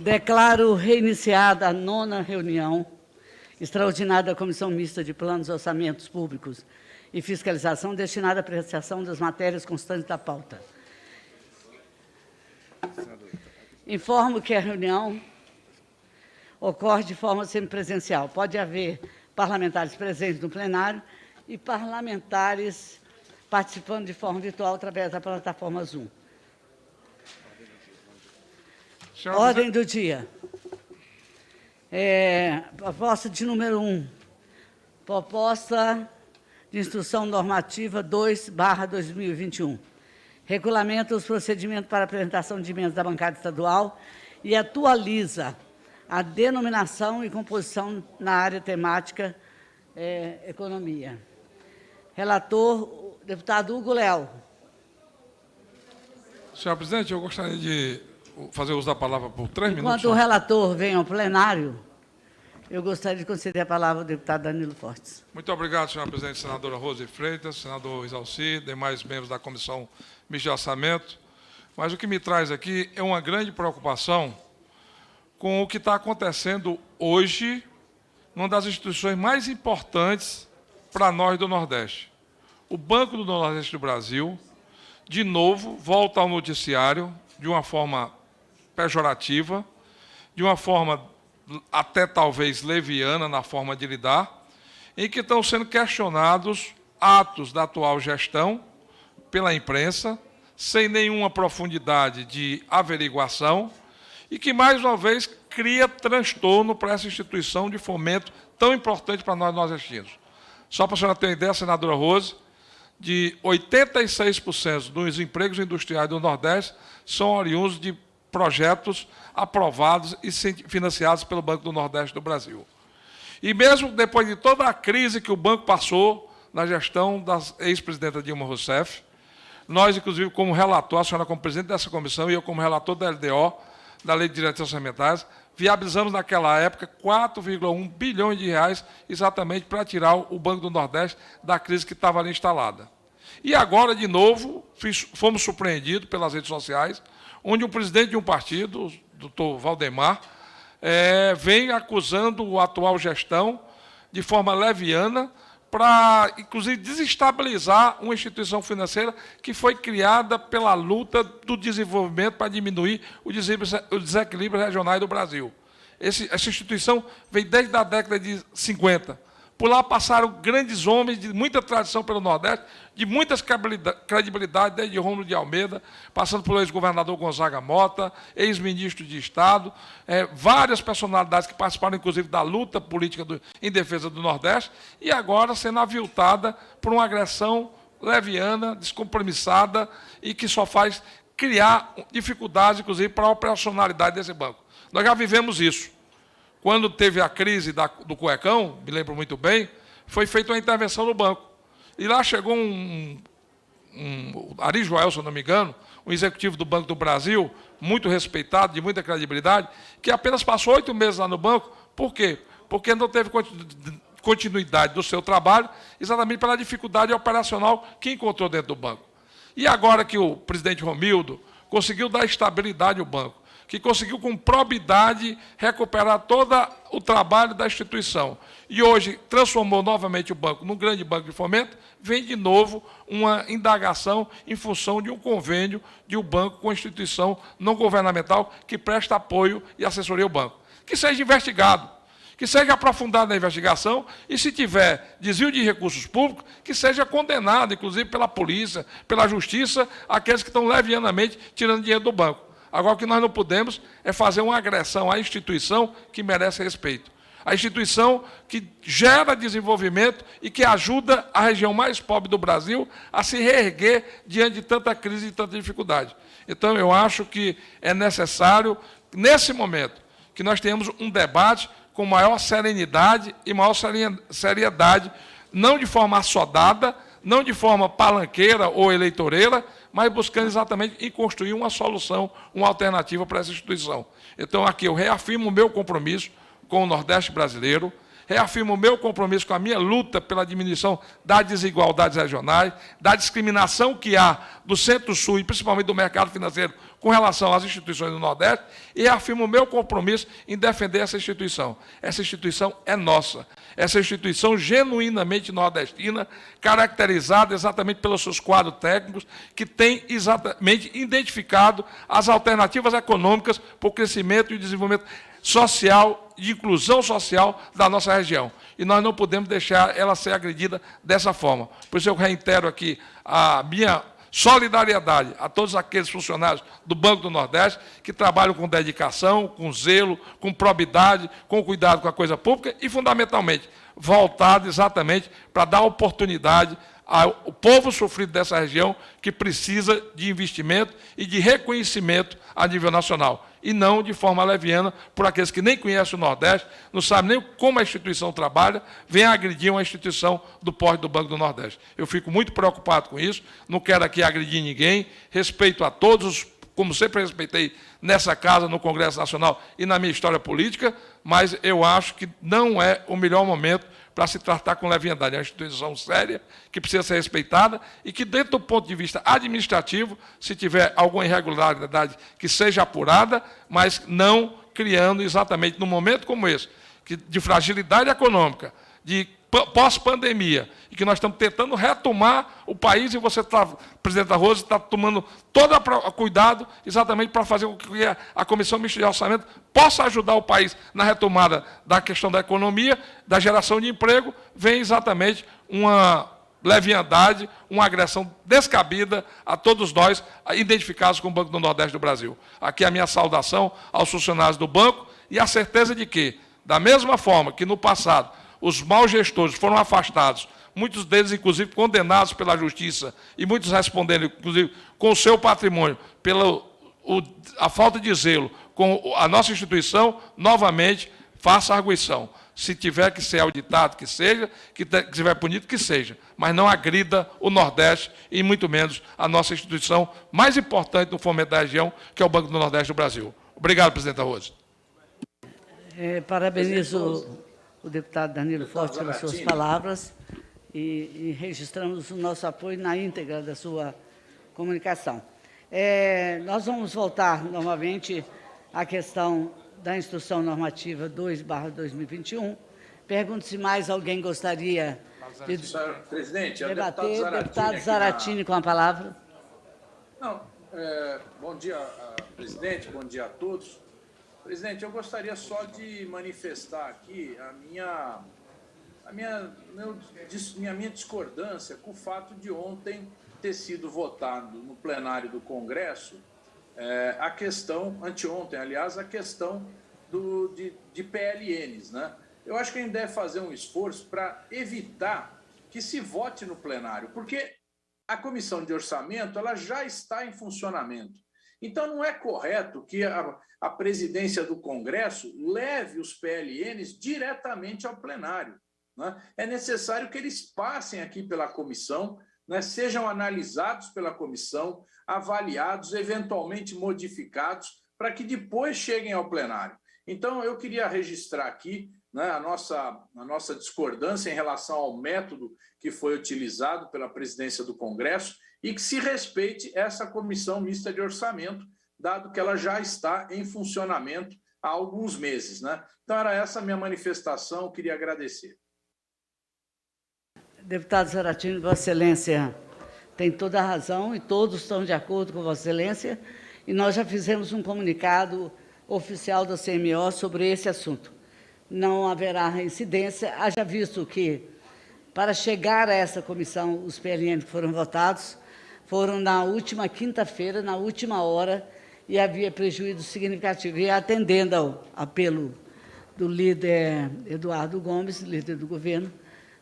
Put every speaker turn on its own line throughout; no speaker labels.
Declaro reiniciada a 9ª reunião extraordinária da Comissão Mista de Planos, Orçamentos Públicos e Fiscalização, destinada à apreciação das matérias constantes da pauta. Informo que a reunião ocorre de forma semipresencial. Pode haver parlamentares presentes no plenário e parlamentares participando de forma virtual através da plataforma Zoom. Ordem do dia. Proposta de número 1. Proposta de instrução normativa 2/2021. Regulamenta os procedimentos para apresentação de emendas da bancada estadual e atualiza a denominação e composição na área temática economia. Relator, o deputado Hugo Léo.
Senhor presidente, eu gostaria de fazer uso da palavra por 3 minutos.
Enquanto o relator vem ao plenário, eu gostaria de conceder a palavra ao deputado Danilo Fortes.
Muito obrigado, senhora presidente, senadora Rose Freitas, senador Isalci, demais membros da Comissão Mista de Orçamento. Mas o que me traz aqui é uma grande preocupação com o que está acontecendo hoje numa das instituições mais importantes para nós do Nordeste. O Banco do Nordeste do Brasil, de novo, volta ao noticiário de uma forma pejorativa, de uma forma até talvez leviana na forma de lidar, em que estão sendo questionados atos da atual gestão pela imprensa, sem nenhuma profundidade de averiguação, e que, mais uma vez, cria transtorno para essa instituição de fomento tão importante para nós nordestinos. Só para a senhora ter uma ideia, senadora Rose, de 86% dos empregos industriais do Nordeste são oriundos de projetos aprovados e financiados pelo Banco do Nordeste do Brasil. E mesmo depois de toda a crise que o banco passou na gestão da ex-presidenta Dilma Rousseff, nós, inclusive, como relator, a senhora como presidente dessa comissão e eu como relator da LDO, da Lei de Direitos Orçamentários, viabilizamos naquela época 4,1 bilhões de reais exatamente para tirar o Banco do Nordeste da crise que estava ali instalada. E agora, de novo, fomos surpreendidos pelas redes sociais, onde o presidente de um partido, o doutor Valdemar, vem acusando a atual gestão de forma leviana para, inclusive, desestabilizar uma instituição financeira que foi criada pela luta do desenvolvimento para diminuir o desequilíbrio regional do Brasil. Essa instituição vem desde a década de 50. Por lá passaram grandes homens de muita tradição pelo Nordeste, de muitas credibilidades, desde Rômulo de Almeida, passando pelo ex-governador Gonzaga Mota, ex-ministro de Estado, várias personalidades que participaram, inclusive, da luta política em defesa do Nordeste, e agora sendo aviltada por uma agressão leviana, descompromissada, e que só faz criar dificuldades, inclusive, para a operacionalidade desse banco. Nós já vivemos isso. Quando teve a crise do cuecão, me lembro muito bem, foi feita uma intervenção no banco. E lá chegou Ari Joel, se eu não me engano, um executivo do Banco do Brasil, muito respeitado, de muita credibilidade, que apenas passou 8 meses lá no banco. Por quê? Porque não teve continuidade do seu trabalho, exatamente pela dificuldade operacional que encontrou dentro do banco. E agora que o presidente Romildo conseguiu dar estabilidade ao banco, que conseguiu, com probidade, recuperar todo o trabalho da instituição, e hoje transformou novamente o banco num grande banco de fomento, vem de novo uma indagação em função de um convênio de um banco com instituição não governamental que presta apoio e assessoria ao banco. Que seja investigado, que seja aprofundada a investigação, e, se tiver desvio de recursos públicos, que seja condenado, inclusive, pela polícia, pela justiça, aqueles que estão levianamente tirando dinheiro do banco. Agora, o que nós não podemos é fazer uma agressão à instituição que merece respeito. A instituição que gera desenvolvimento e que ajuda a região mais pobre do Brasil a se reerguer diante de tanta crise e tanta dificuldade. Então, eu acho que é necessário, nesse momento, que nós tenhamos um debate com maior serenidade e maior seriedade, não de forma assodada, não de forma palanqueira ou eleitoreira, mas buscando exatamente em construir uma solução, uma alternativa para essa instituição. Então, aqui eu reafirmo o meu compromisso com o Nordeste brasileiro, reafirmo o meu compromisso com a minha luta pela diminuição das desigualdades regionais, da discriminação que há do Centro-Sul e principalmente do mercado financeiro com relação às instituições do Nordeste, e afirmo o meu compromisso em defender essa instituição. Essa instituição é nossa. Essa instituição genuinamente nordestina, caracterizada exatamente pelos seus quadros técnicos, que tem exatamente identificado as alternativas econômicas para o crescimento e desenvolvimento social, de inclusão social da nossa região. E nós não podemos deixar ela ser agredida dessa forma. Por isso eu reitero aqui a minha solidariedade a todos aqueles funcionários do Banco do Nordeste que trabalham com dedicação, com zelo, com probidade, com cuidado com a coisa pública e, fundamentalmente, voltado exatamente para dar oportunidade ao povo sofrido dessa região que precisa de investimento e de reconhecimento a nível nacional, e não de forma leviana por aqueles que nem conhecem o Nordeste, não sabem nem como a instituição trabalha, vêm agredir uma instituição do porte do Banco do Nordeste. Eu fico muito preocupado com isso, não quero aqui agredir ninguém, respeito a todos, como sempre respeitei nessa casa, no Congresso Nacional e na minha história política, mas eu acho que não é o melhor momento para se tratar com leviandade. É uma instituição séria, que precisa ser respeitada e que, dentro do ponto de vista administrativo, se tiver alguma irregularidade, que seja apurada, mas não criando exatamente num momento como esse, de fragilidade econômica, de pós-pandemia, e que nós estamos tentando retomar o país, e você, presidente da Rose, está tomando todo o cuidado exatamente para fazer com que a Comissão Mista de Orçamento possa ajudar o país na retomada da questão da economia, da geração de emprego, vem exatamente uma leviandade, uma agressão descabida a todos nós, identificados com o Banco do Nordeste do Brasil. Aqui a minha saudação aos funcionários do banco e a certeza de que, da mesma forma que no passado os maus gestores foram afastados, muitos deles, inclusive, condenados pela justiça, e muitos respondendo, inclusive, com o seu patrimônio, pela a falta de zelo com a nossa instituição, novamente, faça arguição. Se tiver que ser auditado, que seja, que tiver punido, que seja, mas não agrida o Nordeste e muito menos a nossa instituição mais importante no fomento da região, que é o Banco do Nordeste do Brasil. Obrigado, presidente da Rose.
Parabenizo o deputado Danilo Forte pelas suas palavras e registramos o nosso apoio na íntegra da sua comunicação. Nós vamos voltar novamente à questão da Instrução Normativa 2/2021. Pergunto se mais alguém gostaria de
presidente,
debater. Deputado Zaratini com a palavra.
Não, bom dia, presidente, bom dia a todos. Presidente, eu gostaria só de manifestar aqui a minha discordância com o fato de ontem ter sido votado no plenário do Congresso a questão, anteontem, aliás, a questão de PLNs, né? Eu acho que a gente deve fazer um esforço para evitar que se vote no plenário, porque a Comissão de Orçamento ela já está em funcionamento. Então, não é correto que a presidência do Congresso leve os PLNs diretamente ao plenário, né? É necessário que eles passem aqui pela comissão, né, sejam analisados pela comissão, avaliados, eventualmente modificados, para que depois cheguem ao plenário. Então, eu queria registrar aqui, né, a nossa discordância em relação ao método que foi utilizado pela presidência do Congresso e que se respeite essa comissão mista de orçamento, dado que ela já está em funcionamento há alguns meses, né? Então, era essa a minha manifestação, queria agradecer.
Deputado Zaratini, Vossa Excelência tem toda a razão e todos estão de acordo com Vossa Excelência, e nós já fizemos um comunicado oficial da CMO sobre esse assunto. Não haverá reincidência, haja visto que, para chegar a essa comissão, os PLN que foram votados foram na última quinta-feira, na última hora, e havia prejuízo significativo. E atendendo ao apelo do líder Eduardo Gomes, líder do governo,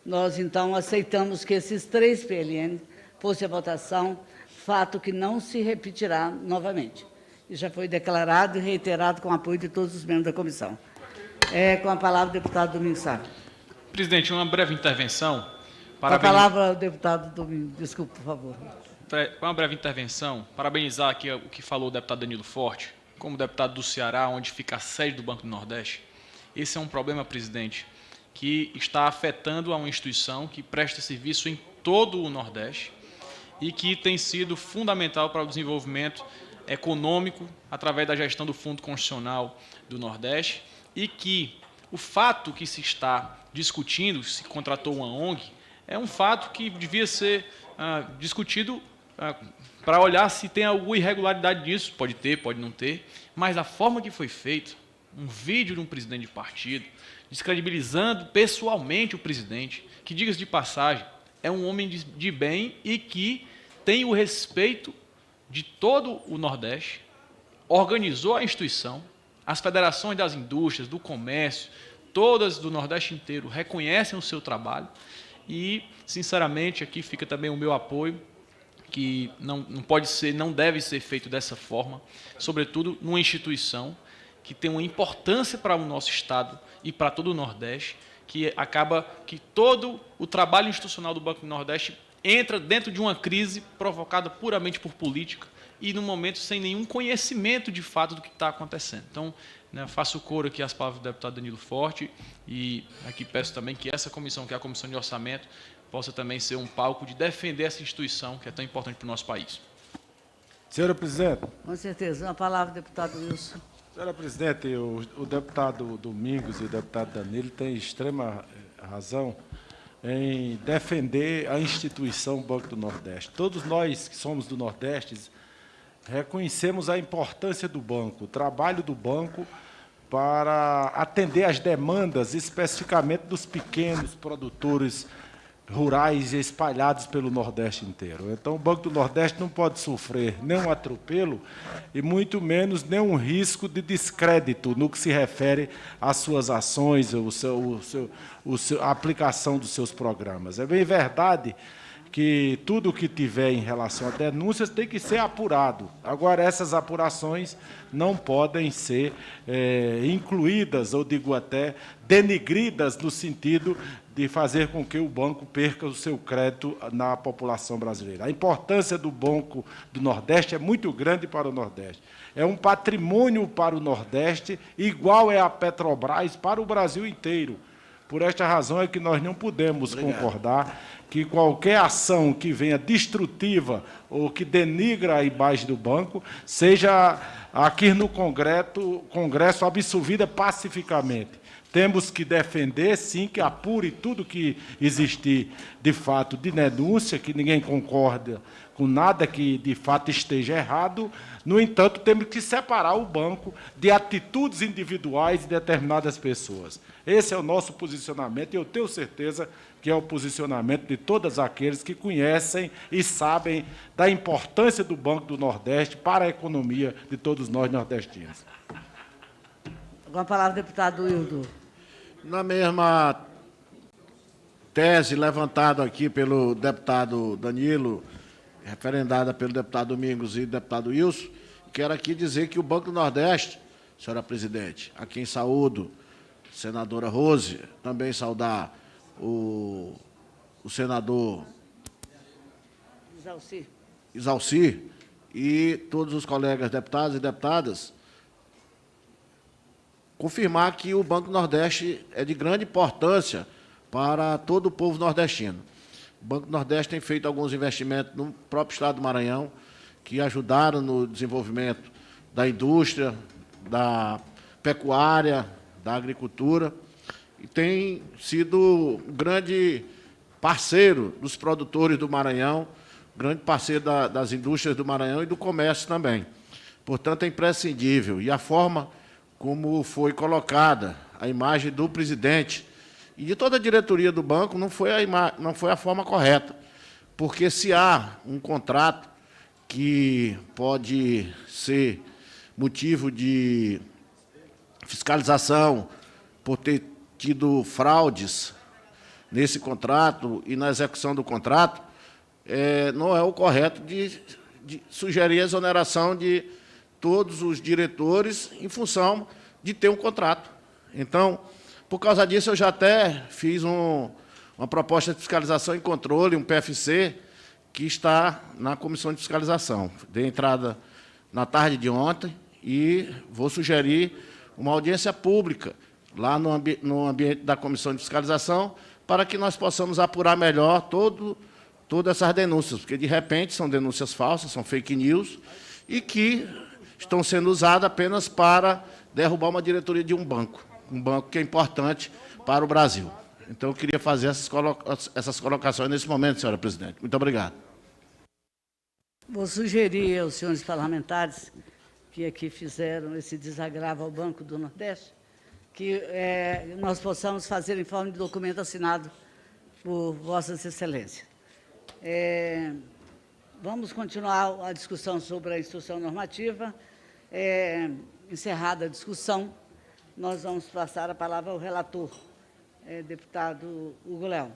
nós, então, aceitamos que esses 3 PLN fossem à votação, fato que não se repetirá novamente. E já foi declarado e reiterado com o apoio de todos os membros da comissão. Com a palavra, o deputado Domingos Sá.
Presidente, uma breve intervenção.
Com a palavra, o deputado Domingos. Desculpe, por favor.
Com uma breve intervenção, parabenizar aqui o que falou o deputado Danilo Forte, como deputado do Ceará, onde fica a sede do Banco do Nordeste. Esse é um problema, presidente, que está afetando a uma instituição que presta serviço em todo o Nordeste e que tem sido fundamental para o desenvolvimento econômico através da gestão do Fundo Constitucional do Nordeste, e que o fato que se está discutindo, se contratou uma ONG, é um fato que devia ser discutido para olhar se tem alguma irregularidade disso. Pode ter, pode não ter, mas a forma que foi feito, um vídeo de um presidente de partido, descredibilizando pessoalmente o presidente, que, diga-se de passagem, é um homem de bem e que tem o respeito de todo o Nordeste, organizou a instituição, as federações das indústrias, do comércio, todas do Nordeste inteiro reconhecem o seu trabalho e, sinceramente, aqui fica também o meu apoio, que não pode ser, não deve ser feito dessa forma, sobretudo numa instituição que tem uma importância para o nosso Estado e para todo o Nordeste, que acaba que todo o trabalho institucional do Banco do Nordeste entra dentro de uma crise provocada puramente por política e, no momento, sem nenhum conhecimento de fato do que está acontecendo. Então, faço coro aqui às palavras do deputado Danilo Forte e aqui peço também que essa comissão, que é a Comissão de Orçamento, possa também ser um palco de defender essa instituição que é tão importante para o nosso país.
Senhora Presidente.
Com certeza. A palavra, deputado Wilson.
Senhora Presidente, o deputado Domingos e o deputado Danilo têm extrema razão em defender a instituição Banco do Nordeste. Todos nós que somos do Nordeste reconhecemos a importância do banco, o trabalho do banco para atender às demandas, especificamente dos pequenos produtores rurais espalhados pelo Nordeste inteiro. Então, o Banco do Nordeste não pode sofrer nenhum atropelo e, muito menos, nenhum risco de descrédito no que se refere às suas ações, a aplicação dos seus programas. É bem verdade que tudo o que tiver em relação a denúncias tem que ser apurado. Agora, essas apurações não podem ser incluídas, ou digo até, denigridas no sentido de fazer com que o banco perca o seu crédito na população brasileira. A importância do Banco do Nordeste é muito grande para o Nordeste. É um patrimônio para o Nordeste, igual é a Petrobras para o Brasil inteiro. Por esta razão é que nós não podemos concordar que qualquer ação que venha destrutiva ou que denigra a imagem do banco seja aqui no Congresso absolvida pacificamente. Temos que defender, sim, que apure tudo que existir, de fato, de denúncia, que ninguém concorda com nada que, de fato, esteja errado. No entanto, temos que separar o banco de atitudes individuais de determinadas pessoas. Esse é o nosso posicionamento, e eu tenho certeza que é o posicionamento de todos aqueles que conhecem e sabem da importância do Banco do Nordeste para a economia de todos nós nordestinos.
Com a palavra, deputado Hildo.
Na mesma tese levantada aqui pelo deputado Danilo, referendada pelo deputado Domingos e deputado Wilson, quero aqui dizer que o Banco do Nordeste, senhora presidente, a quem saúdo, senadora Rose, também saudar o senador Isalci e todos os colegas deputados e deputadas, confirmar que o Banco do Nordeste é de grande importância para todo o povo nordestino. O Banco do Nordeste tem feito alguns investimentos no próprio estado do Maranhão, que ajudaram no desenvolvimento da indústria, da pecuária, da agricultura, e tem sido um grande parceiro dos produtores do Maranhão, grande parceiro das indústrias do Maranhão e do comércio também. Portanto, é imprescindível. E a forma como foi colocada a imagem do presidente e de toda a diretoria do banco não foi a forma correta, porque se há um contrato que pode ser motivo de fiscalização por ter tido fraudes nesse contrato e na execução do contrato, não é o correto de sugerir a exoneração de todos os diretores em função de ter um contrato. Então, por causa disso, eu já até fiz uma proposta de fiscalização e controle, um PFC, que está na comissão de fiscalização. Dei entrada na tarde de ontem e vou sugerir uma audiência pública lá no ambiente da comissão de fiscalização para que nós possamos apurar melhor todas essas denúncias, porque, de repente, são denúncias falsas, são fake news, e que estão sendo usadas apenas para derrubar uma diretoria de um banco que é importante para o Brasil. Então, eu queria fazer essas colocações nesse momento, senhora presidente. Muito obrigado.
Vou sugerir aos senhores parlamentares que aqui fizeram esse desagravo ao Banco do Nordeste, que nós possamos fazer em forma de documento assinado por Vossas Excelências. Vamos continuar a discussão sobre a instrução normativa. Encerrada a discussão, nós vamos passar a palavra ao relator, deputado Hugo Leão.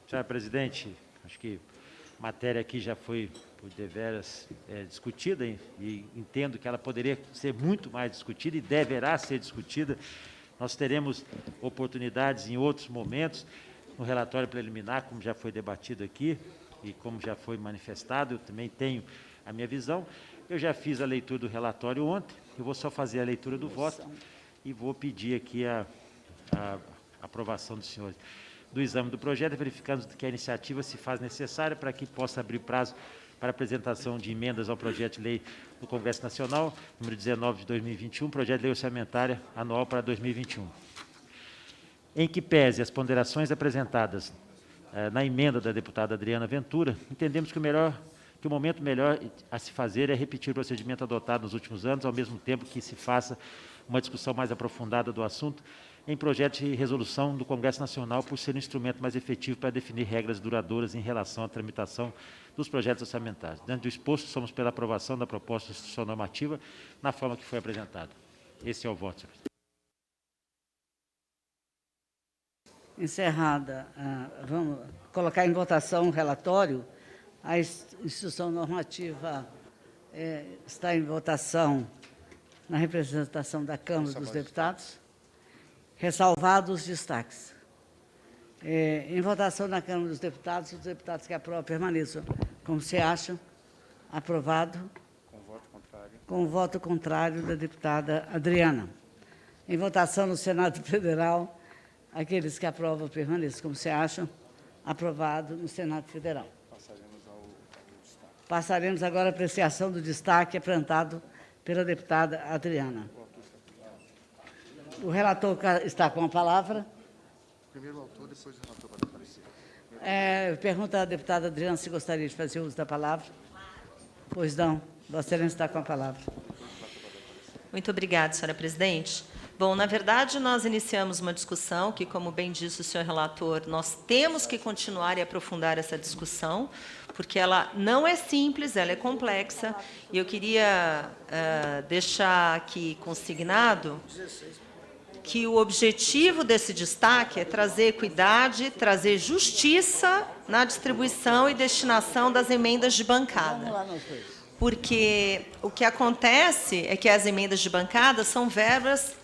Senhora presidente, acho que a matéria aqui já foi, por deveras, discutida e entendo que ela poderia ser muito mais discutida e deverá ser discutida. Nós teremos oportunidades em outros momentos, no relatório preliminar, como já foi debatido aqui e como já foi manifestado, eu também tenho a minha visão. Eu já fiz a leitura do relatório ontem, eu vou só fazer a leitura do voto e vou pedir aqui a aprovação dos senhores do exame do projeto, verificando que a iniciativa se faz necessária para que possa abrir prazo para apresentação de emendas ao projeto de lei do Congresso Nacional, número 19 de 2021, projeto de lei orçamentária anual para 2021. Em que pese as ponderações apresentadas na emenda da deputada Adriana Ventura, entendemos que o momento melhor a se fazer é repetir o procedimento adotado nos últimos anos, ao mesmo tempo que se faça uma discussão mais aprofundada do assunto em projeto de resolução do Congresso Nacional, por ser um instrumento mais efetivo para definir regras duradouras em relação à tramitação dos projetos orçamentários. Dentro do exposto, somos pela aprovação da proposta de instrução normativa na forma que foi apresentada. Esse é o voto, senhor presidente.
Encerrada, vamos colocar em votação o relatório. A instrução normativa está em votação na representação da Câmara dos Deputados, ressalvados os destaques. Em votação na Câmara dos Deputados, os deputados que aprovam permaneçam. Como se acham? Aprovado. Com o voto contrário da deputada Adriana. Em votação no Senado Federal, aqueles que aprovam permaneçam. Como se acham? Aprovado no Senado Federal. Passaremos agora à apreciação do destaque apresentado pela deputada Adriana. O relator está com a palavra.
Primeiro o autor, depois o relator para aparecer.
Pergunta à deputada Adriana se gostaria de fazer uso da palavra. Pois não, Vossa Excelência está com a palavra.
Muito obrigada, senhora presidente. Bom, na verdade, nós iniciamos uma discussão que, como bem disse o senhor relator, nós temos que continuar e aprofundar essa discussão, porque ela não é simples, ela é complexa, e eu queria deixar aqui consignado que o objetivo desse destaque é trazer equidade, trazer justiça na distribuição e destinação das emendas de bancada.
Vamos lá, nós dois.
Porque o que acontece é que as emendas de bancada são verbas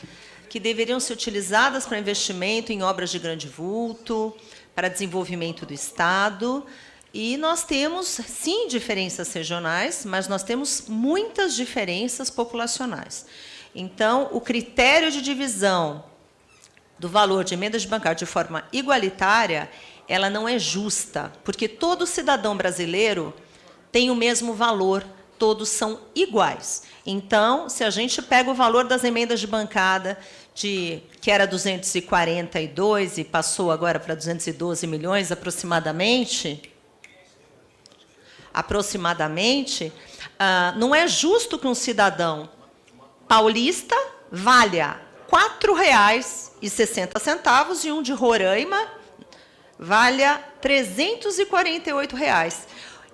que deveriam ser utilizadas para investimento em obras de grande vulto, para desenvolvimento do Estado. E nós temos, sim, diferenças regionais, mas nós temos muitas diferenças populacionais. Então, o critério de divisão do valor de emendas de bancada de forma igualitária, ela não é justa, porque todo cidadão brasileiro tem o mesmo valor, todos são iguais. Então, se a gente pega o valor das emendas de bancada, que era 242 e passou agora para 212 milhões aproximadamente, não é justo que um cidadão paulista valha R$ 4,60 e um de Roraima valha R$ 348.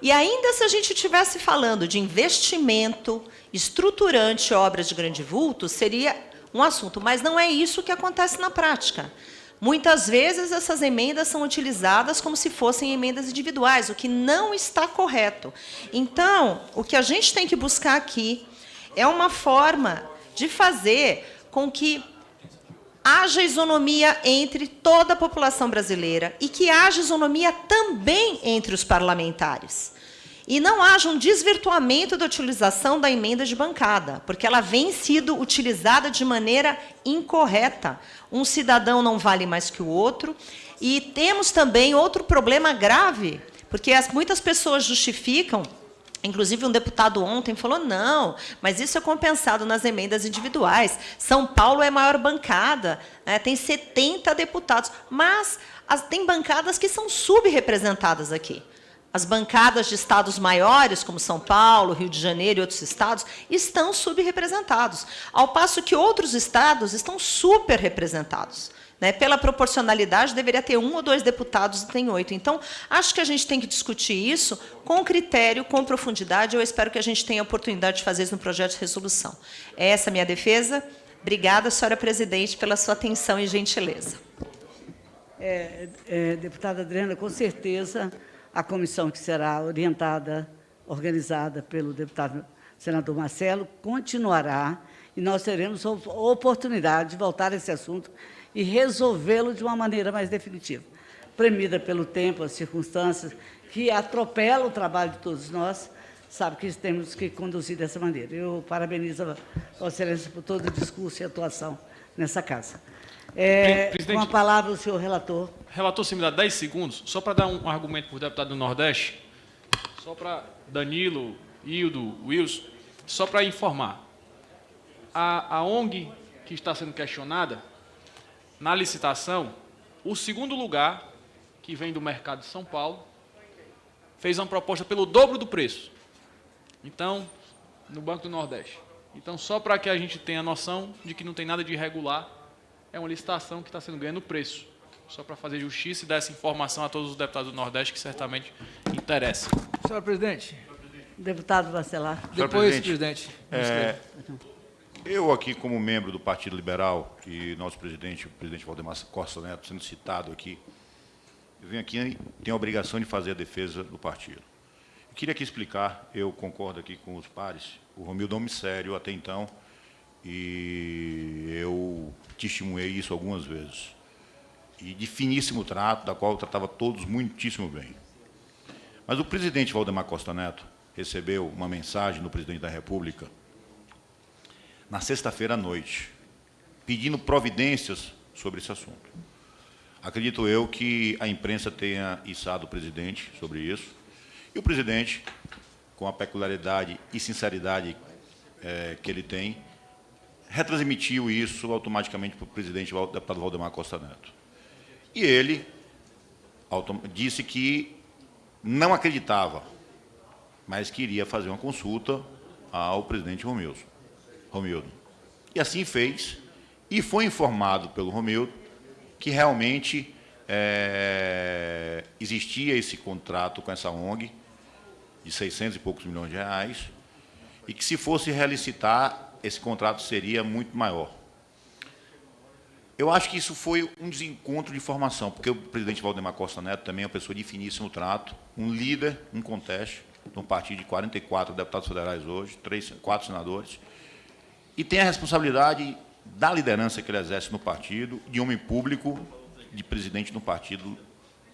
E ainda se a gente estivesse falando de investimento estruturante, obras de grande vulto, seria um assunto, mas não é isso que acontece na prática. Muitas vezes essas emendas são utilizadas como se fossem emendas individuais, o que não está correto. Então, o que a gente tem que buscar aqui é uma forma de fazer com que haja isonomia entre toda a população brasileira e que haja isonomia também entre os parlamentares. E não haja um desvirtuamento da utilização da emenda de bancada, porque ela vem sido utilizada de maneira incorreta. Um cidadão não vale mais que o outro. E temos também outro problema grave, porque muitas pessoas justificam, inclusive um deputado ontem falou, não, mas isso é compensado nas emendas individuais. São Paulo é a maior bancada, né, tem 70 deputados, mas tem bancadas que são subrepresentadas aqui. As bancadas de estados maiores, como São Paulo, Rio de Janeiro e outros estados, estão subrepresentados, ao passo que outros estados estão superrepresentados. Né? Pela proporcionalidade, deveria ter 1 ou 2 deputados e tem 8. Então, acho que a gente tem que discutir isso com critério, com profundidade. Eu espero que a gente tenha a oportunidade de fazer isso no projeto de resolução. Essa é a minha defesa. Obrigada, senhora presidente, pela sua atenção e gentileza.
Deputada Adriana, com certeza, a comissão que será orientada, organizada pelo deputado senador Marcelo, continuará, e nós teremos a oportunidade de voltar a esse assunto e resolvê-lo de uma maneira mais definitiva. Premida pelo tempo, as circunstâncias, que atropelam o trabalho de todos nós, sabe que temos que conduzir dessa maneira. Eu parabenizo a Vossa Excelência por todo o discurso e atuação nessa casa. Com a palavra, o senhor relator.
Relator, se me dá 10 segundos, só para dar um argumento para o deputado do Nordeste, só para Danilo, Hildo, Wilson, só para informar. A ONG que está sendo questionada, na licitação, o segundo lugar, que vem do mercado de São Paulo, fez uma proposta pelo dobro do preço. Então, no Banco do Nordeste. Então, só para que a gente tenha noção de que não tem nada de irregular, é uma licitação que está sendo ganha no preço. Só para fazer justiça e dar essa informação a todos os deputados do Nordeste, que certamente interessa.
Senhora presidente.
Deputado Bacelar.
Depois, presidente.
Eu aqui, como membro do Partido Liberal, e nosso presidente, o presidente Valdemar Costa Neto, sendo citado aqui, eu venho aqui e tenho a obrigação de fazer a defesa do partido. Eu queria aqui explicar, eu concordo aqui com os pares, o Romildo é um sério até então, e eu testemunhei isso algumas vezes. E de finíssimo trato, da qual eu tratava todos muitíssimo bem. Mas o presidente Valdemar Costa Neto recebeu uma mensagem do presidente da República na sexta-feira à noite, pedindo providências sobre esse assunto. Acredito eu que a imprensa tenha içado o presidente sobre isso, e o presidente, com a peculiaridade e sinceridade que ele tem, retransmitiu isso automaticamente para o presidente, o deputado Valdemar Costa Neto. E ele disse que não acreditava, mas queria fazer uma consulta ao presidente Romildo. E assim fez, e foi informado pelo Romildo que realmente existia esse contrato com essa ONG de 600 e poucos milhões de reais, e que se fosse relicitar, esse contrato seria muito maior. Eu acho que isso foi um desencontro de informação, porque o presidente Valdemar Costa Neto também é uma pessoa de finíssimo trato, um líder, um conteste, de um partido de 44 deputados federais hoje, 4 senadores, e tem a responsabilidade da liderança que ele exerce no partido, de homem público, de presidente de um partido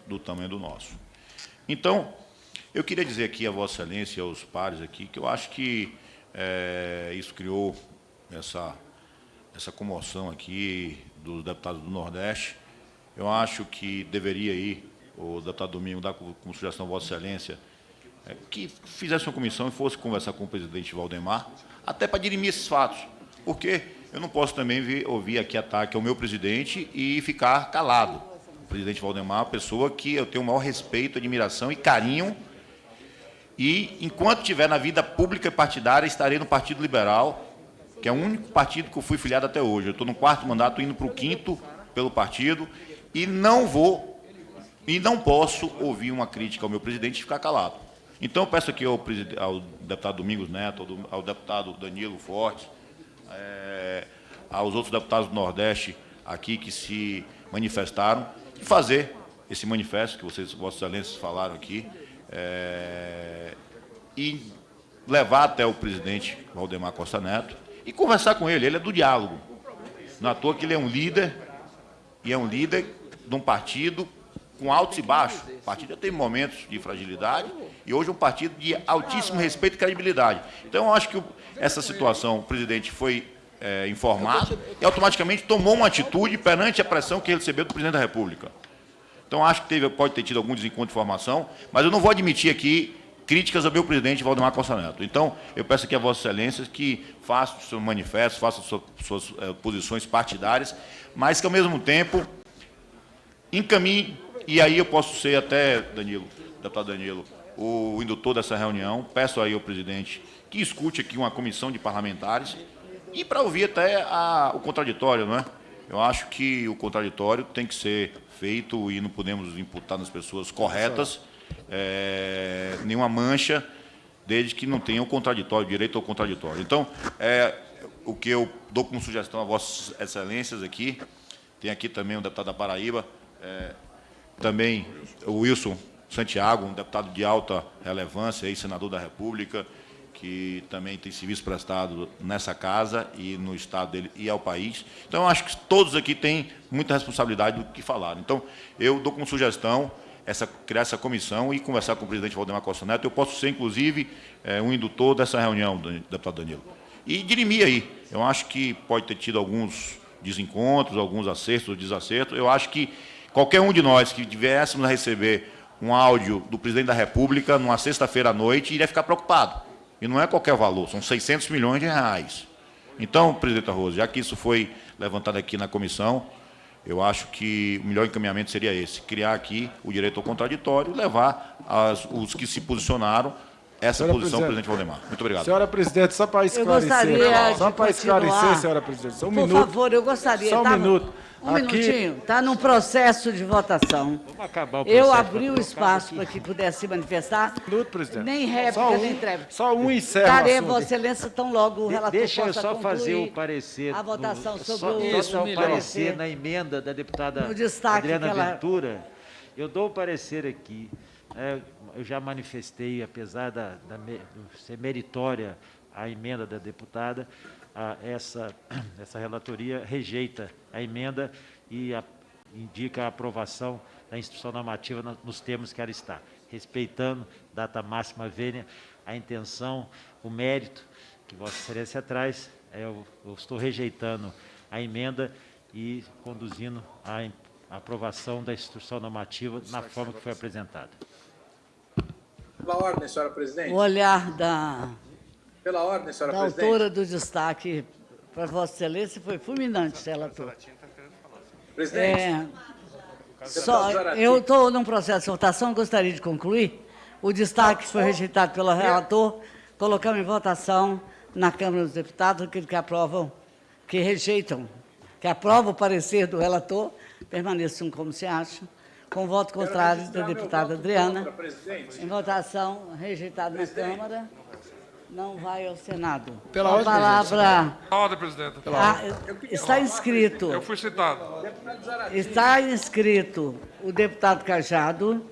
do tamanho do nosso. Então, eu queria dizer aqui a Vossa Excelência e aos pares aqui, que eu acho que isso criou essa comoção aqui dos deputados do Nordeste. Eu acho que deveria ir, o deputado Domingo, dar como sugestão a Vossa Excelência, que fizesse uma comissão e fosse conversar com o presidente Valdemar, até para dirimir esses fatos, porque eu não posso também ouvir aqui ataque ao meu presidente e ficar calado. O presidente Valdemar é uma pessoa que eu tenho o maior respeito, admiração e carinho, e, enquanto estiver na vida pública e partidária, estarei no Partido Liberal, que é o único partido que eu fui filiado até hoje. Eu estou no 4º mandato, indo para o 5º pelo partido, e não posso ouvir uma crítica ao meu presidente e ficar calado. Então, eu peço aqui ao deputado Domingos Neto, ao deputado Danilo Fortes, aos outros deputados do Nordeste aqui que se manifestaram, de fazer esse manifesto que Vossas Excelências falaram aqui, e levar até o presidente Valdemar Costa Neto e conversar com ele. Ele é do diálogo. Não é à toa que ele é um líder, e é um líder de um partido com altos e baixos. O partido já teve momentos de fragilidade, e hoje é um partido de altíssimo respeito e credibilidade. Então, eu acho que essa situação, o presidente foi informado e automaticamente tomou uma atitude perante a pressão que ele recebeu do presidente da República. Então, acho que pode ter tido algum desencontro de informação, mas eu não vou admitir aqui críticas ao meu presidente, Valdemar Costa Neto. Então, eu peço aqui a Vossa Excelência que faça os seus manifestos, faça as suas posições partidárias, mas que, ao mesmo tempo, encaminhe, e aí eu posso ser até, deputado Danilo, o indutor dessa reunião, peço aí ao presidente que escute aqui uma comissão de parlamentares e para ouvir até o contraditório, não é? Eu acho que o contraditório tem que ser feito e não podemos imputar nas pessoas corretas nenhuma mancha, desde que não tenha o contraditório, direito ao contraditório. Então, o que eu dou como sugestão a Vossas Excelências aqui, tem aqui também o deputado da Paraíba, também o Wilson Santiago, um deputado de alta relevância, ex-senador da República, que também tem serviço prestado nessa casa e no estado dele e ao país. Então, eu acho que todos aqui têm muita responsabilidade do que falaram. Então, eu dou como sugestão criar essa comissão e conversar com o presidente Valdemar Costa Neto. Eu posso ser, inclusive, um indutor dessa reunião, deputado Danilo. E dirimir aí. Eu acho que pode ter tido alguns desencontros, alguns acertos ou desacertos. Eu acho que qualquer um de nós que tivéssemos a receber um áudio do presidente da República numa sexta-feira à noite iria ficar preocupado. E não é qualquer valor, são 600 milhões de reais. Então, presidente Arroso, já que isso foi levantado aqui na comissão, eu acho que o melhor encaminhamento seria esse, criar aqui o direito ao contraditório e levar os que se posicionaram essa posição do presidente Valdemar. Muito obrigado.
Senhora presidente, só para esclarecer, senhora presidente, só um minuto.
Por favor, eu gostaria...
Só um minuto.
Um minutinho, está no processo de votação.
Vamos acabar o processo.
Eu abri o espaço para que pudesse se manifestar.
Um minuto, presidente.
Nem réplica, nem entrega.
Só um encerra o
Darei,
assunto.
Vossa Excelência, tão logo o relator
Deixa eu
possa
só fazer
concluir
o parecer.
a votação sobre
só
o
parecer na emenda da deputada
no destaque
Adriana
que ela...
Ventura. Eu dou o parecer aqui. Eu já manifestei, apesar de ser meritória a emenda da deputada, essa relatoria rejeita a emenda e indica a aprovação da instrução normativa nos termos que ela está, respeitando data máxima vênia, a intenção, o mérito que Vossa Excelência traz. Eu estou rejeitando a emenda e conduzindo a aprovação da instrução normativa na forma que foi apresentada.
Pela ordem, senhora presidente.
O olhar da
Pela ordem, senhora presidente.
autora do destaque para Vossa Excelência foi fulminante, relator.
Presidente.
Eu estou num processo de votação, gostaria de concluir. O destaque foi rejeitado pelo relator, colocamos em votação na Câmara dos Deputados aqueles que aprovam, que rejeitam, que aprovam o parecer do relator, permaneçam como se acham. Com voto contrário da deputada Adriana, em votação, rejeitado na Câmara, não vai ao Senado.
Pela
a
ordem,
palavra...
A ordem, presidente.
Está inscrito.
Eu fui citado.
Está inscrito o deputado Cajado.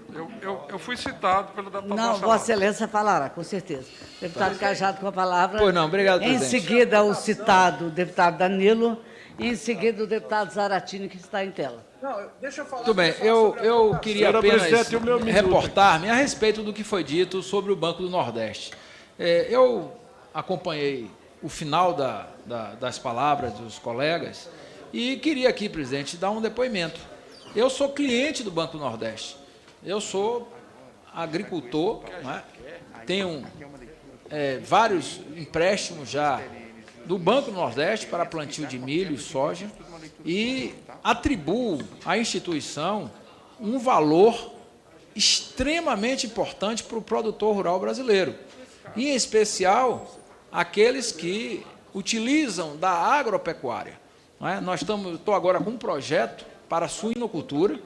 Eu fui citado pelo deputado
Não,
Marcelo.
Vossa Excelência falará, com certeza. Deputado Cajado com a palavra.
Pois não, obrigado,
Em
presidente.
seguida, o citado deputado Danilo. E em seguida, o deputado Zaratini, que está em tela.
Não, deixa eu falar.
Muito bem, eu queria
Senhora
apenas
presidente, o meu minuto.
reportar-me a respeito do que foi dito sobre o Banco do Nordeste. Eu acompanhei o final das palavras dos colegas e queria aqui, presidente, dar um depoimento. Eu sou cliente do Banco do Nordeste. Eu sou agricultor, né? Tenho vários empréstimos já do Banco do Nordeste para plantio de milho e soja e atribuo à instituição um valor extremamente importante para o produtor rural brasileiro, em especial aqueles que utilizam da agropecuária. Não é? Estou agora com um projeto para a suinocultura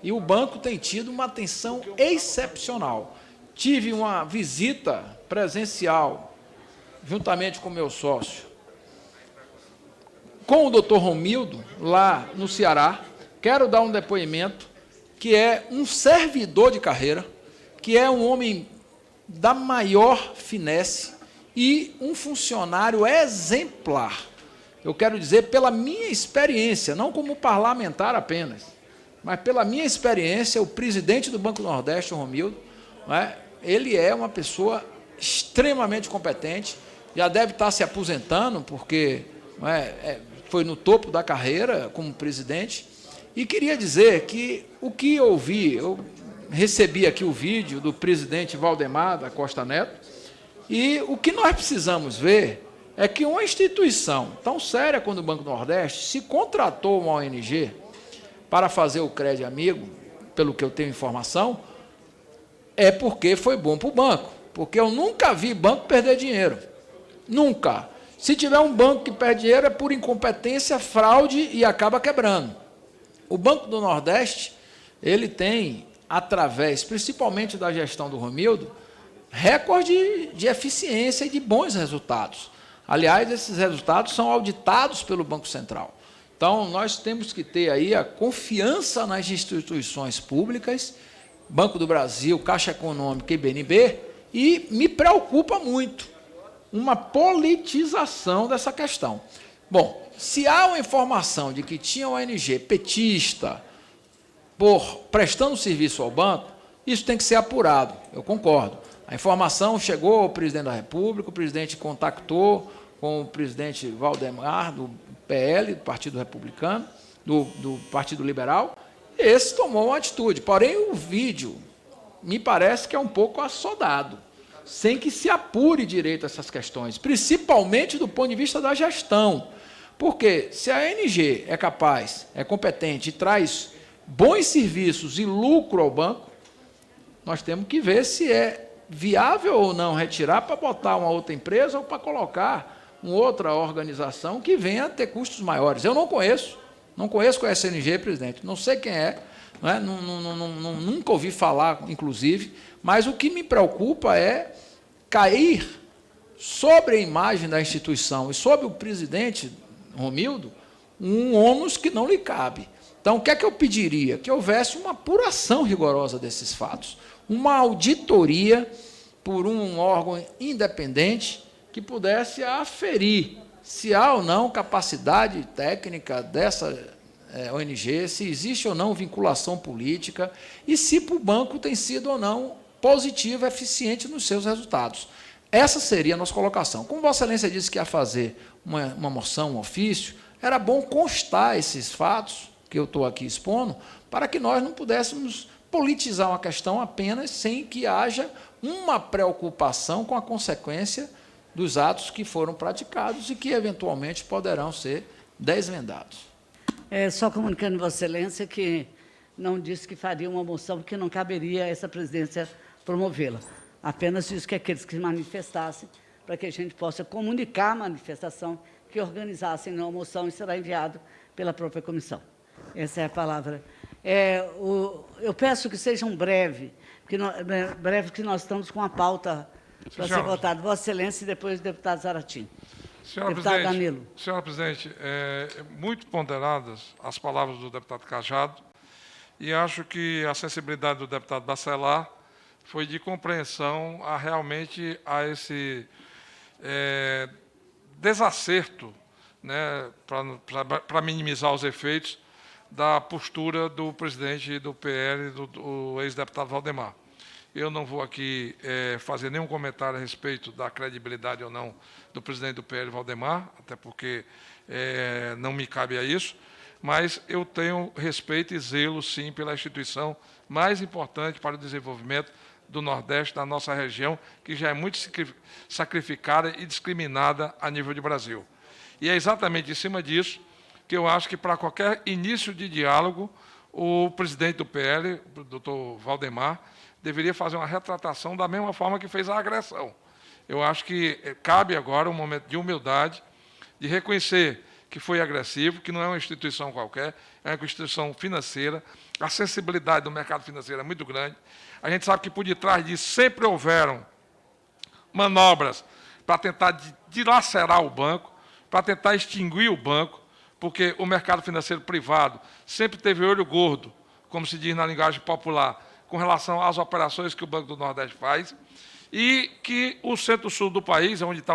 e o banco tem tido uma atenção excepcional. Tive uma visita presencial, juntamente com meu sócio, com o doutor Romildo, lá no Ceará. Quero dar um depoimento que é um servidor de carreira, que é um homem da maior finesse e um funcionário exemplar. Eu quero dizer, pela minha experiência, não como parlamentar apenas, mas pela minha experiência, o presidente do Banco do Nordeste, o Romildo, ele é uma pessoa extremamente competente, já deve estar se aposentando, porque foi no topo da carreira como presidente, E queria dizer que o que eu vi, eu recebi aqui o vídeo do presidente Valdemar da Costa Neto, e o que nós precisamos ver é que uma instituição tão séria quanto o Banco do Nordeste, se contratou uma ONG para fazer o Crédito Amigo, pelo que eu tenho informação, é porque foi bom para o banco. Porque eu nunca vi banco perder dinheiro. Nunca. Se tiver um banco que perde dinheiro é por incompetência, fraude e acaba quebrando. O Banco do Nordeste, ele tem, através, principalmente da gestão do Romildo, recorde de eficiência e de bons resultados. Aliás, esses resultados são auditados pelo Banco Central. Então, nós temos que ter aí a confiança nas instituições públicas, Banco do Brasil, Caixa Econômica e BNB, e me preocupa muito uma politização dessa questão. Bom, se há uma informação de que tinha uma ONG petista prestando serviço ao banco, isso tem que ser apurado, eu concordo. A informação chegou ao presidente da República, o presidente contactou com o presidente Valdemar, do PL, do Partido Republicano, do Partido Liberal, e esse tomou uma atitude. Porém, o vídeo me parece que é um pouco assodado, sem que se apure direito essas questões, principalmente do ponto de vista da gestão. Porque se a ONG é capaz, é competente e traz bons serviços e lucro ao banco, nós temos que ver se é viável ou não retirar para botar uma outra empresa ou para colocar uma outra organização que venha a ter custos maiores. Eu não conheço qual é essa ONG, presidente, não sei quem é, não é? Nunca ouvi falar, inclusive, mas o que me preocupa é cair sobre a imagem da instituição e sobre o presidente Romildo um ônus que não lhe cabe. Então, o que é que eu pediria? Que houvesse uma apuração rigorosa desses fatos, uma auditoria por um órgão independente que pudesse aferir se há ou não capacidade técnica dessa ONG, se existe ou não vinculação política e se para o banco tem sido ou não positivo, eficiente nos seus resultados. Essa seria a nossa colocação. Como Vossa Excelência disse que ia fazer uma moção, um ofício, era bom constar esses fatos que eu estou aqui expondo, para que nós não pudéssemos politizar uma questão apenas sem que haja uma preocupação com a consequência dos atos que foram praticados e que, eventualmente, poderão ser desvendados.
Só comunicando Vossa Excelência que não disse que faria uma moção, porque não caberia a essa presidência promovê-la. Apenas disse que aqueles que manifestassem, para que a gente possa comunicar a manifestação, que organizassem uma moção e será enviado pela própria comissão. Essa é a palavra. Eu peço que sejam breves, que nós estamos com a pauta para ser votada. Vossa Excelência e depois o deputado Zaratim. Deputado Danilo.
Senhora presidente, muito ponderadas as palavras do deputado Cajado, e acho que a sensibilidade do deputado Bacelar foi de compreensão realmente a esse desacerto, né, para minimizar os efeitos da postura do presidente do PL, do ex-deputado Valdemar. Eu não vou aqui fazer nenhum comentário a respeito da credibilidade ou não do presidente do PL, Valdemar, até porque não me cabe a isso, mas eu tenho respeito e zelo, sim, pela instituição mais importante para o desenvolvimento do Nordeste, da nossa região, que já é muito sacrificada e discriminada a nível de Brasil. E é exatamente em cima disso que eu acho que, para qualquer início de diálogo, o presidente do PL, o doutor Valdemar, deveria fazer uma retratação da mesma forma que fez a agressão. Eu acho que cabe agora um momento de humildade, de reconhecer que foi agressivo, que não é uma instituição qualquer, é uma instituição financeira, a sensibilidade do mercado financeiro é muito grande. A gente sabe que por detrás disso sempre houveram manobras para tentar dilacerar o banco, para tentar extinguir o banco, porque o mercado financeiro privado sempre teve olho gordo, como se diz na linguagem popular, com relação às operações que o Banco do Nordeste faz, e que o centro-sul do país, onde está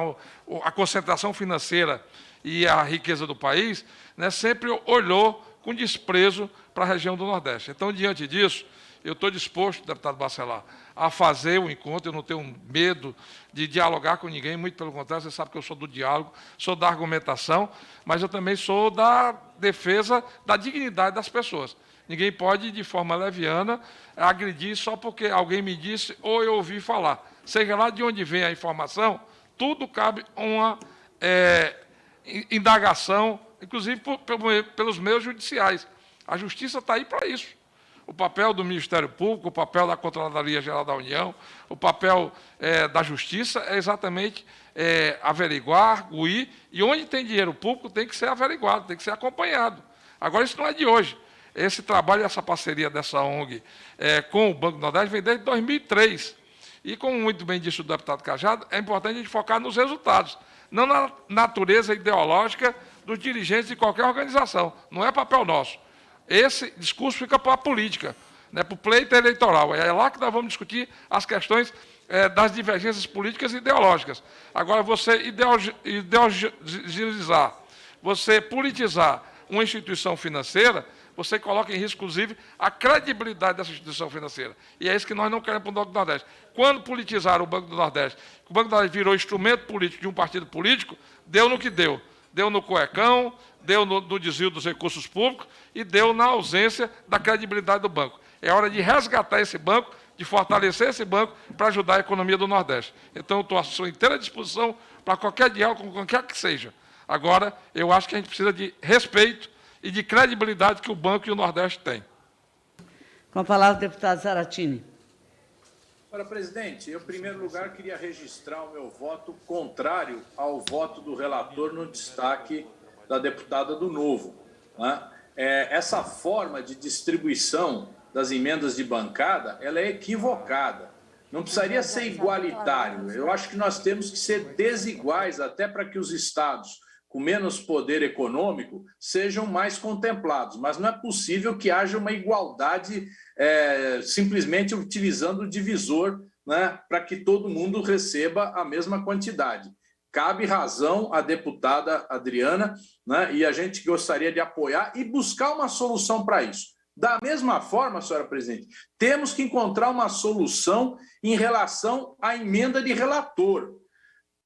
a concentração financeira e a riqueza do país, né, sempre olhou com desprezo para a região do Nordeste. Então, diante disso, Eu estou disposto, deputado Bacelar, a fazer o encontro, eu não tenho medo de dialogar com ninguém, muito pelo contrário, você sabe que eu sou do diálogo, sou da argumentação, mas eu também sou da defesa da dignidade das pessoas. Ninguém pode, de forma leviana, agredir só porque alguém me disse ou eu ouvi falar. Seja lá de onde vem a informação, tudo cabe uma indagação, inclusive pelos meios judiciais. A justiça está aí para isso. O papel do Ministério Público, o papel da Controladoria Geral da União, o papel da Justiça é exatamente averiguar, arguir, e onde tem dinheiro público tem que ser averiguado, tem que ser acompanhado. Agora, isso não é de hoje. Esse trabalho, essa parceria dessa ONG com o Banco do Nordeste vem desde 2003. E, como muito bem disse o deputado Cajado, é importante a gente focar nos resultados, não na natureza ideológica dos dirigentes de qualquer organização. Não é papel nosso. Esse discurso fica para a política, né, para o pleito eleitoral. É lá que nós vamos discutir as questões das divergências políticas e ideológicas. Agora, você ideologizar, você politizar uma instituição financeira, você coloca em risco, inclusive, a credibilidade dessa instituição financeira. E é isso que nós não queremos para o Banco do Nordeste. Quando politizaram o Banco do Nordeste, o Banco do Nordeste virou instrumento político de um partido político, deu no que deu. Deu no cuecão, deu no desvio dos recursos públicos e deu na ausência da credibilidade do banco. É hora de resgatar esse banco, de fortalecer esse banco para ajudar a economia do Nordeste. Então, eu estou à sua inteira disposição para qualquer diálogo, com qualquer que seja. Agora, eu acho que a gente precisa de respeito e de credibilidade que o banco e o Nordeste têm.
Com a palavra, o deputado Zaratini.
Ora, presidente, eu, em primeiro lugar, queria registrar o meu voto contrário ao voto do relator no destaque da deputada do Novo, né? Essa forma de distribuição das emendas de bancada, ela é equivocada. Não precisaria ser igualitário. Eu acho que nós temos que ser desiguais, até para que os estados com menos poder econômico sejam mais contemplados. Mas não é possível que haja uma igualdade simplesmente utilizando o divisor, né, para que todo mundo receba a mesma quantidade. Cabe razão à deputada Adriana, né, e a gente gostaria de apoiar e buscar uma solução para isso. Da mesma forma, senhora presidente, temos que encontrar uma solução em relação à emenda de relator.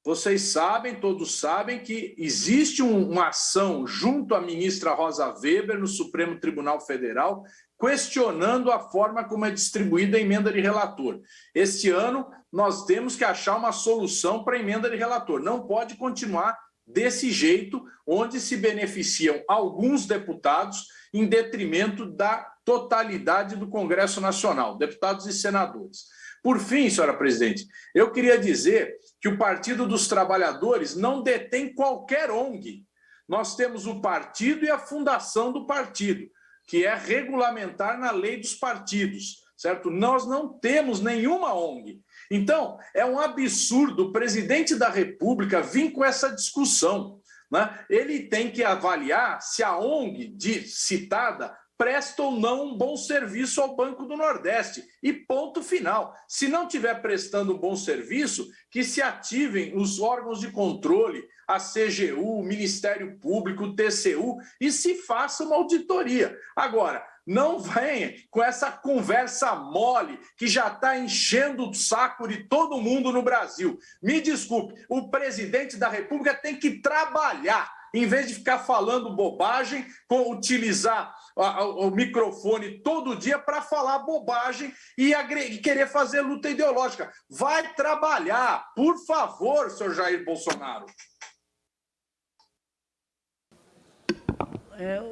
Vocês sabem, todos sabem, que existe uma ação junto à ministra Rosa Weber no Supremo Tribunal Federal questionando a forma como é distribuída a emenda de relator. Este ano, nós temos que achar uma solução para a emenda de relator. Não pode continuar desse jeito, onde se beneficiam alguns deputados em detrimento da totalidade do Congresso Nacional, deputados e senadores. Por fim, senhora presidente, eu queria dizer que o Partido dos Trabalhadores não detém qualquer ONG. Nós temos o partido e a fundação do partido, que é regulamentar na lei dos partidos, certo? Nós não temos nenhuma ONG. Então, é um absurdo o presidente da República vir com essa discussão, né? Ele tem que avaliar se a ONG citada presta ou não um bom serviço ao Banco do Nordeste. E ponto final. Se não estiver prestando um bom serviço, que se ativem os órgãos de controle, a CGU, o Ministério Público, o TCU, e se faça uma auditoria. Agora, não venha com essa conversa mole que já está enchendo o saco de todo mundo no Brasil. Me desculpe, o presidente da República tem que trabalhar, em vez de ficar falando bobagem, utilizar o microfone todo dia para falar bobagem e querer fazer luta ideológica. Vai trabalhar, por favor, senhor Jair Bolsonaro.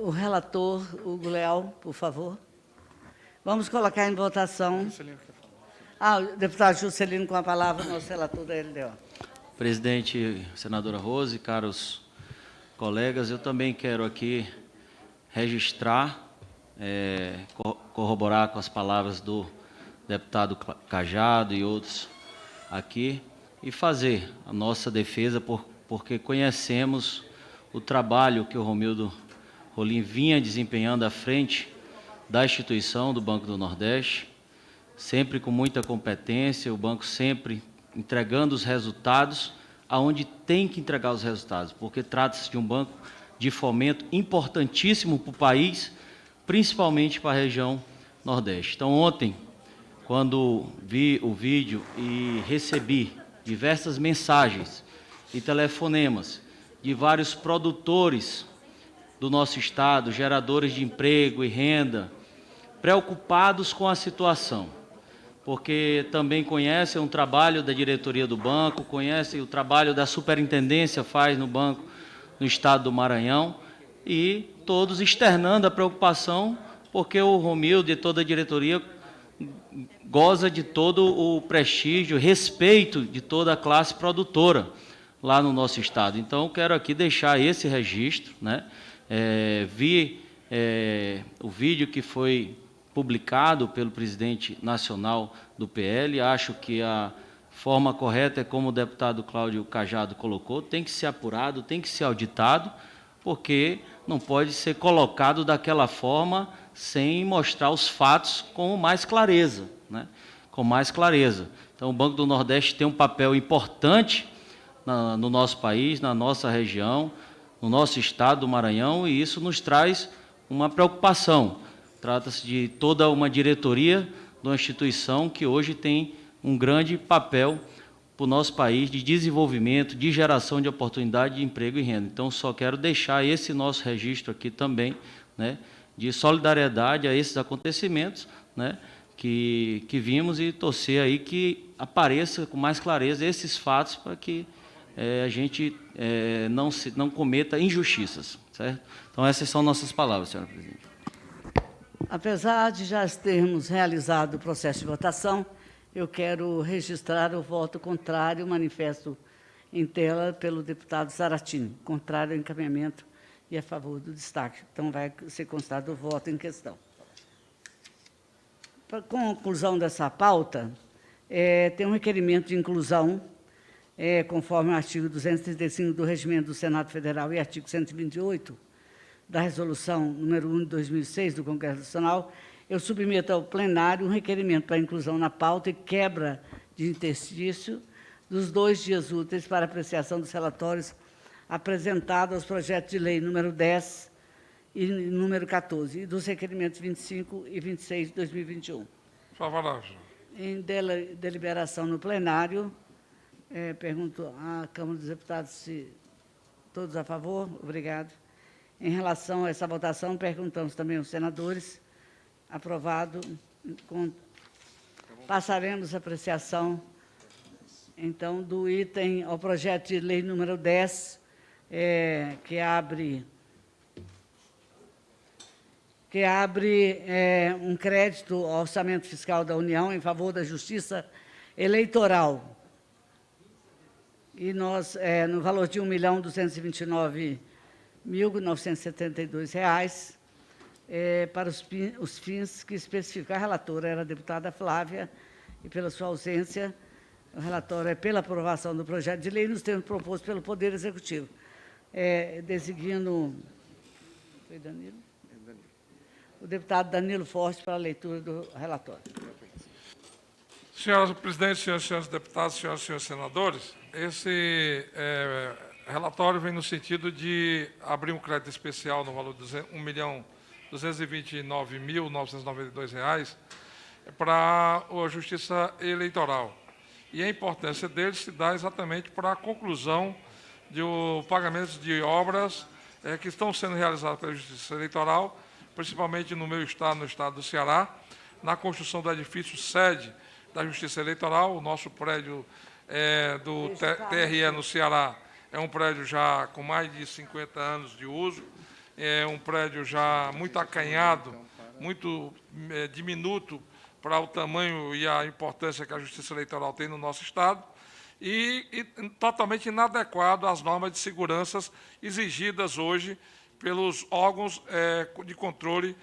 O relator, Hugo Leal, por favor. Vamos colocar em votação. O deputado Juscelino com a palavra, nosso relator da LDO.
Presidente, senadora Rose, caros colegas, eu também quero aqui registrar, corroborar com as palavras do deputado Cajado e outros aqui, e fazer a nossa defesa, porque conhecemos o trabalho que o Romildo Rolim vinha desempenhando à frente da instituição do Banco do Nordeste, sempre com muita competência, o banco sempre entregando os resultados aonde tem que entregar os resultados, porque trata-se de um banco de fomento importantíssimo para o país, principalmente para a região Nordeste. Então, ontem, quando vi o vídeo e recebi diversas mensagens e telefonemas de vários produtores do nosso estado, geradores de emprego e renda, preocupados com a situação, porque também conhecem o trabalho da diretoria do banco, conhecem o trabalho da superintendência faz no banco no estado do Maranhão, e todos externando a preocupação, porque o Romildo e toda a diretoria goza de todo o prestígio, respeito de toda a classe produtora lá no nosso estado. Então, quero aqui deixar esse registro, né? Vi o vídeo que foi publicado pelo presidente nacional do PL, acho que a forma correta é como o deputado Cláudio Cajado colocou, tem que ser apurado, tem que ser auditado, porque não pode ser colocado daquela forma sem mostrar os fatos com mais clareza, né? Com mais clareza. Então, o Banco do Nordeste tem um papel importante no nosso país, na nossa região, no nosso estado do Maranhão, e isso nos traz uma preocupação. Trata-se de toda uma diretoria de uma instituição que hoje tem um grande papel para o nosso país de desenvolvimento, de geração de oportunidade de emprego e renda. Então, só quero deixar esse nosso registro aqui também, né, de solidariedade a esses acontecimentos, né, que vimos, e torcer aí que apareça com mais clareza esses fatos para que a gente não cometa injustiças, certo? Então, essas são nossas palavras, senhora presidente.
Apesar de já termos realizado o processo de votação, eu quero registrar o voto contrário, manifesto em tela pelo deputado Zaratini, contrário ao encaminhamento e a favor do destaque. Então, vai ser constado o voto em questão. Para a conclusão dessa pauta, tem um requerimento de inclusão, conforme o artigo 235 do Regimento do Senado Federal e artigo 128 da Resolução número 1 de 2006 do Congresso Nacional, eu submeto ao plenário um requerimento para inclusão na pauta e quebra de interstício dos 2 dias úteis para apreciação dos relatórios apresentados aos projetos de lei número 10 e número 14, e dos requerimentos 25 e 26 de 2021.
Favorável.
Em deliberação no plenário, pergunto à Câmara dos Deputados se todos a favor. Obrigado. Em relação a essa votação, perguntamos também aos senadores. Aprovado. Passaremos a apreciação, então, do item ao projeto de lei número 10, que abre um crédito ao orçamento fiscal da União em favor da Justiça Eleitoral. E nós, no valor de R$ 1.229.972, para os fins que especifica a relatora, era a deputada Flávia, e pela sua ausência, o relatório é pela aprovação do projeto de lei nos termos propostos pelo Poder Executivo, designando foi Danilo? O deputado Danilo Forte para a leitura do relatório.
Senhora presidente, senhoras e senhores deputados, senhoras e senhores senadores, esse relatório vem no sentido de abrir um crédito especial no valor de R$ 1.229.992 para a Justiça Eleitoral. E a importância dele se dá exatamente para a conclusão do pagamento de obras que estão sendo realizadas pela Justiça Eleitoral, principalmente no meu estado, no estado do Ceará, na construção do edifício sede da Justiça Eleitoral. O nosso prédio do TRE no Ceará é um prédio já com mais de 50 anos de uso, é um prédio já muito acanhado, muito diminuto para o tamanho e a importância que a Justiça Eleitoral tem no nosso estado, e totalmente inadequado às normas de segurança exigidas hoje pelos órgãos de controle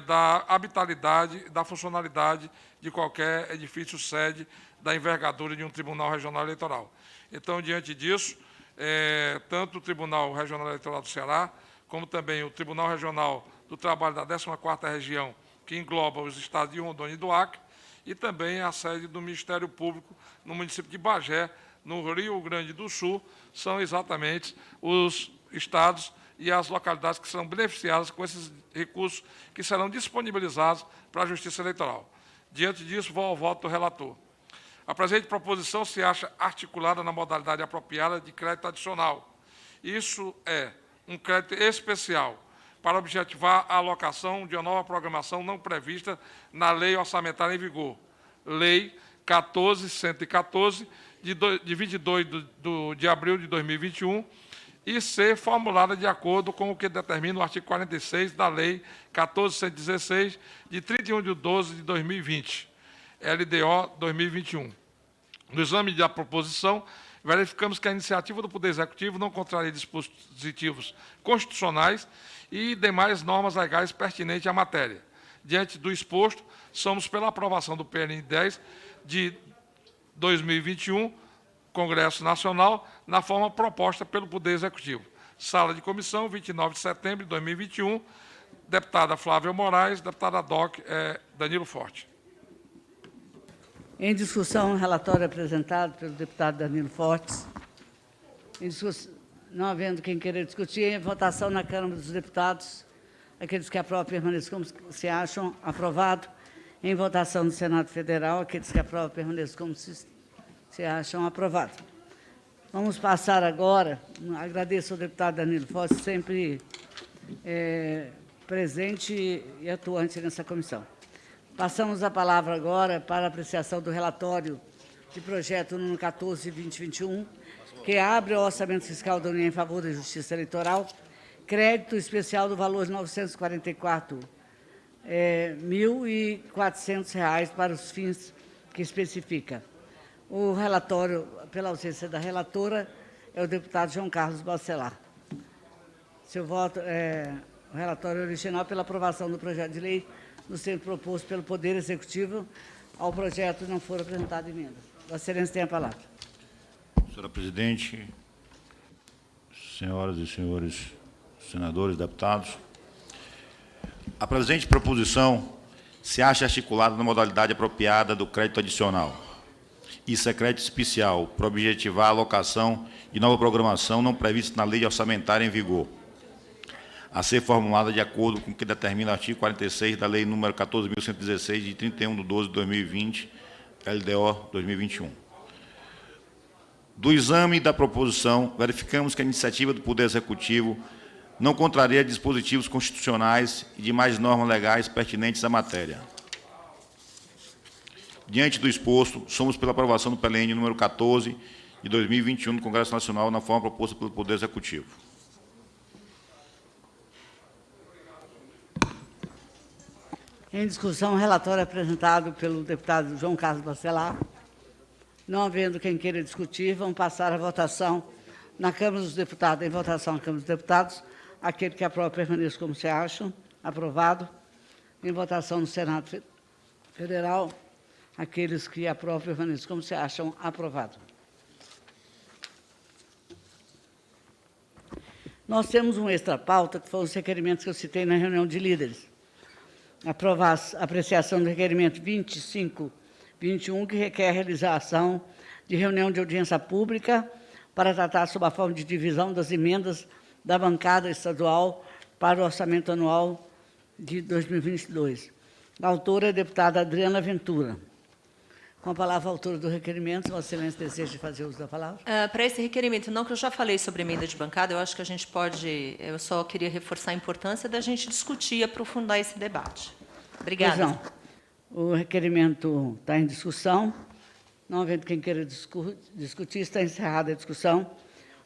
da habitabilidade, da funcionalidade de qualquer edifício sede da envergadura de um Tribunal Regional Eleitoral. Então, diante disso, tanto o Tribunal Regional Eleitoral do Ceará, como também o Tribunal Regional do Trabalho da 14ª Região, que engloba os estados de Rondônia e do Acre, e também a sede do Ministério Público no município de Bagé, no Rio Grande do Sul, são exatamente os estados e as localidades que serão beneficiadas com esses recursos que serão disponibilizados para a Justiça Eleitoral. Diante disso, vou ao voto do relator. A presente proposição se acha articulada na modalidade apropriada de crédito adicional. Isso é um crédito especial para objetivar a alocação de uma nova programação não prevista na Lei Orçamentária em vigor, Lei 14.114, de 22 de abril de 2021, e ser formulada de acordo com o que determina o artigo 46 da Lei 14.116, de 31 de 12 de 2020, LDO 2021. No exame da proposição, verificamos que a iniciativa do Poder Executivo não contraria dispositivos constitucionais e demais normas legais pertinentes à matéria. Diante do exposto, somos pela aprovação do PN 10 de 2021, Congresso Nacional, na forma proposta pelo Poder Executivo. Sala de comissão, 29 de setembro de 2021, deputada Flávia Moraes, deputada DOC, Danilo Forte.
Em discussão, o relatório apresentado pelo deputado Danilo Fortes. Não havendo quem queira discutir, em votação na Câmara dos Deputados, aqueles que aprovam permaneçam como se acham. Aprovado. Em votação no Senado Federal, aqueles que aprovam permaneçam como se acham. Aprovado. Vamos passar agora, agradeço ao deputado Danilo Fortes, sempre presente e atuante nessa comissão. Passamos a palavra agora para a apreciação do relatório de projeto número 14/2021, que abre o orçamento fiscal da União em favor da Justiça Eleitoral, crédito especial do valor de R$ 944.400 para os fins que especifica. O relatório, pela ausência da relatora, é o deputado João Carlos Bacelar. Seu voto o relatório original pela aprovação do projeto de lei no sendo proposto pelo Poder Executivo. Ao projeto não foram apresentadas emendas. Vossa Excelência tem a palavra.
Senhora Presidente, senhoras e senhores senadores, deputados, a presente proposição se acha articulada na modalidade apropriada do crédito adicional. Isso é crédito especial, para objetivar a alocação de nova programação não prevista na Lei Orçamentária em vigor, a ser formulada de acordo com o que determina o artigo 46 da Lei nº 14.116, de 31 de 12 de 2020, LDO 2021. Do exame da proposição, verificamos que a iniciativa do Poder Executivo não contraria dispositivos constitucionais e demais normas legais pertinentes à matéria. Diante do exposto, somos pela aprovação do PLN número 14 de 2021 no Congresso Nacional, na forma proposta pelo Poder Executivo.
Em discussão, o relatório apresentado pelo deputado João Carlos Bacelar. Não havendo quem queira discutir, vamos passar à votação na Câmara dos Deputados. Em votação na Câmara dos Deputados, aquele que aprova permaneça como se acham. Aprovado. Em votação no Senado Federal, aqueles que aprovam permaneçam como se acham. Aprovado. Nós temos um extra-pauta, que foram os requerimentos que eu citei na reunião de líderes. Apreciação do requerimento 2521, que requer a realização de reunião de audiência pública para tratar sobre a forma de divisão das emendas da bancada estadual para o orçamento anual de 2022. A autora é a deputada Adriana Ventura. Com a palavra, a autora do requerimento, Vossa Excelência deseja fazer uso da palavra?
Para esse requerimento, não, que eu já falei sobre emenda de bancada, eu acho que a gente pode... Eu só queria reforçar a importância da gente discutir e aprofundar esse debate. Obrigada.
Pois não. O requerimento está em discussão. Não havendo quem queira discutir, está encerrada a discussão.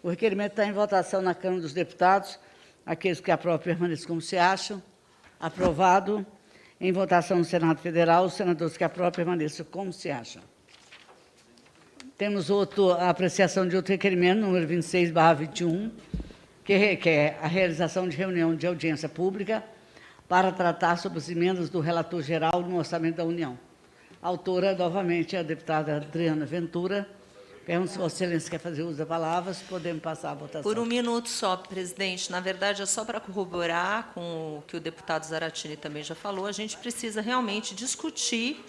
O requerimento está em votação na Câmara dos Deputados. Aqueles que aprovam permaneçam como se acham. Aprovado. Em votação no Senado Federal, os senadores que aprovam permaneçam como se acham. Temos a apreciação de outro requerimento, número 26/21, que requer a realização de reunião de audiência pública para tratar sobre as emendas do relator geral no orçamento da União. A autora, novamente, é a deputada Adriana Ventura. Pergunto se Vossa Excelência quer fazer uso da palavra, se podemos passar a votação.
Por um minuto só, presidente. Na verdade, é só para corroborar com o que o deputado Zaratini também já falou, a gente precisa realmente discutir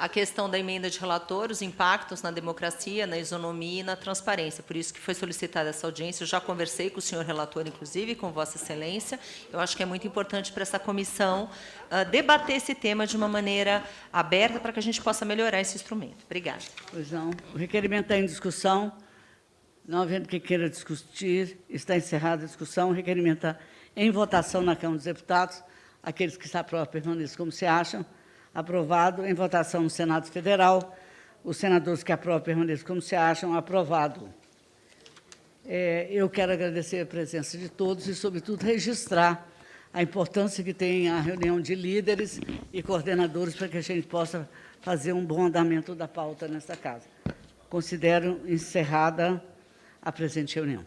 a questão da emenda de relator, os impactos na democracia, na isonomia e na transparência. Por isso que foi solicitada essa audiência. Eu já conversei com o senhor relator, inclusive, com Vossa Excelência. Eu acho que é muito importante para essa comissão debater esse tema de uma maneira aberta para que a gente possa melhorar esse instrumento. Obrigada.
Pois não. O requerimento está em discussão. Não havendo que queira discutir, está encerrada a discussão. O requerimento está em votação na Câmara dos Deputados. Aqueles que se aprovam permaneçam como se acham. Aprovado. Em votação no Senado Federal. Os senadores que aprovam permaneçam como se acham. Aprovado. Eu quero agradecer a presença de todos e, sobretudo, registrar a importância que tem a reunião de líderes e coordenadores para que a gente possa fazer um bom andamento da pauta nesta casa. Considero encerrada a presente reunião.